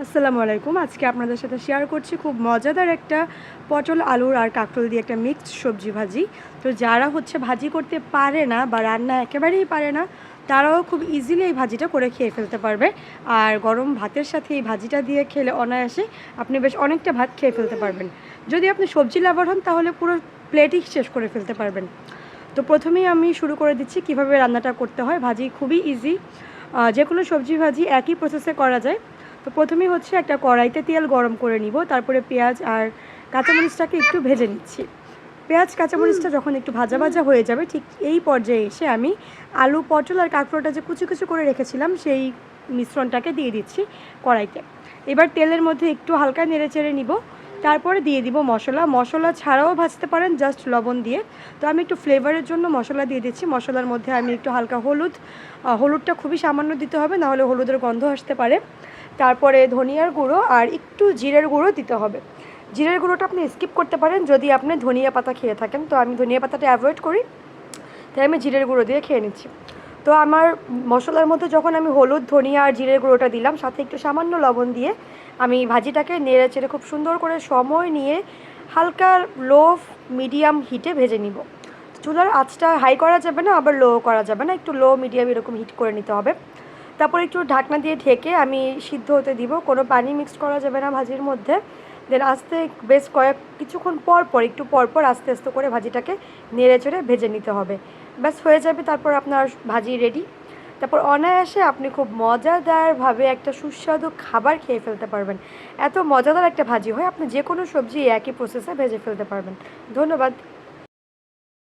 আসসালামু আলাইকুম। আজকে আপনাদের সাথে শেয়ার করছি খুব মজাদার একটা পটল, আলুর আর কাঁকরোল দিয়ে একটা মিক্সড সবজি ভাজি। তো যারা ভাজি করতে পারে না বা রান্না একেবারেই পারে না, তারাও খুব ইজিলি এই ভাজিটা করে খেয়ে ফেলতে পারবে। আর গরম ভাতের সাথে এই ভাজিটা দিয়ে খেলে অনায়াসে আপনি বেশ অনেকটা ভাত খেয়ে ফেলতে পারবেন। যদি আপনি সবজি লাভার হন তাহলে পুরো প্লেটই শেষ করে ফেলতে পারবেন। তো প্রথমেই আমি শুরু করে দিচ্ছি কীভাবে রান্নাটা করতে হয়। ভাজি খুবই ইজি, যে কোনো সবজি ভাজি একই প্রসেসে করা যায়। তো প্রথমেই একটা কড়াইতে তেল গরম করে নিব, তারপরে পেঁয়াজ আর কাঁচামরিচটাকে একটু ভেজে নিচ্ছি। পেঁয়াজ কাঁচামরিচটা যখন একটু ভাজা ভাজা হয়ে যাবে, ঠিক এই পর্যায়ে এসে আমি আলু, পটল আর কাঁকরোলটা যে কুচি কুচি করে রেখেছিলাম সেই মিশ্রণটাকে দিয়ে দিচ্ছি কড়াইতে। এবার তেলের মধ্যে একটু হালকা নেড়ে চেড়ে নিব, তারপরে দিয়ে দিব মশলা। মশলা ছাড়াও ভাজতে পারেন জাস্ট লবণ দিয়ে। তো আমি একটু ফ্লেভারের জন্য মশলা দিয়ে দিচ্ছি। মশলার মধ্যে আমি একটু হালকা হলুদটা খুবই সামান্য দিতে হবে, নাহলে হলুদের গন্ধ আসতে পারে। তারপরে ধনিয়ার গুঁড়ো আর একটু জিরের গুঁড়ো দিতে হবে। জিরের গুঁড়োটা আপনি স্কিপ করতে পারেন যদি আপনি ধনিয়া পাতা খেয়ে থাকেন, তো আমি ধনিয়া পাতাটা অ্যাভয়েড করি, তাই আমি জিরের গুঁড়ো দিয়ে খেয়ে নিচ্ছি। তো আমার মশলার মধ্যে যখন আমি হলুদ, ধনিয়া আর জিরের গুঁড়োটা দিলাম, সাথে একটু সামান্য লবণ দিয়ে আমি ভাজিটাকে নেড়ে চেড়ে খুব সুন্দর করে সময় নিয়ে হালকা লো মিডিয়াম হিটে ভেজে নিব। চুলার আঁচটা হাই করা যাবে না, আবার লো করা যাবে না, একটু লো মিডিয়াম এরকম হিট করে নিতে হবে। তারপর একটু ঢাকনা দিয়ে ঢেকে আমি সিদ্ধ হতে দিব। কোনো পানি মিক্স করা যাবে না ভাজির মধ্যে। দেন বেশ কিছুক্ষণ একটু পর আস্তে আস্তে করে ভাজিটাকে নেড়ে চেড়ে ভেজে নিতে হবে। ব্যাস হয়ে যাবে, তারপর আপনার ভাজি রেডি। তারপর অনায়াসে আপনি খুব মজাদারভাবে একটা সুস্বাদু খাবার খেয়ে ফেলতে পারবেন। এত মজাদার একটা ভাজি হয়, আপনি যে কোনো সবজি একই প্রসেসে ভেজে ফেলতে পারবেন। ধন্যবাদ।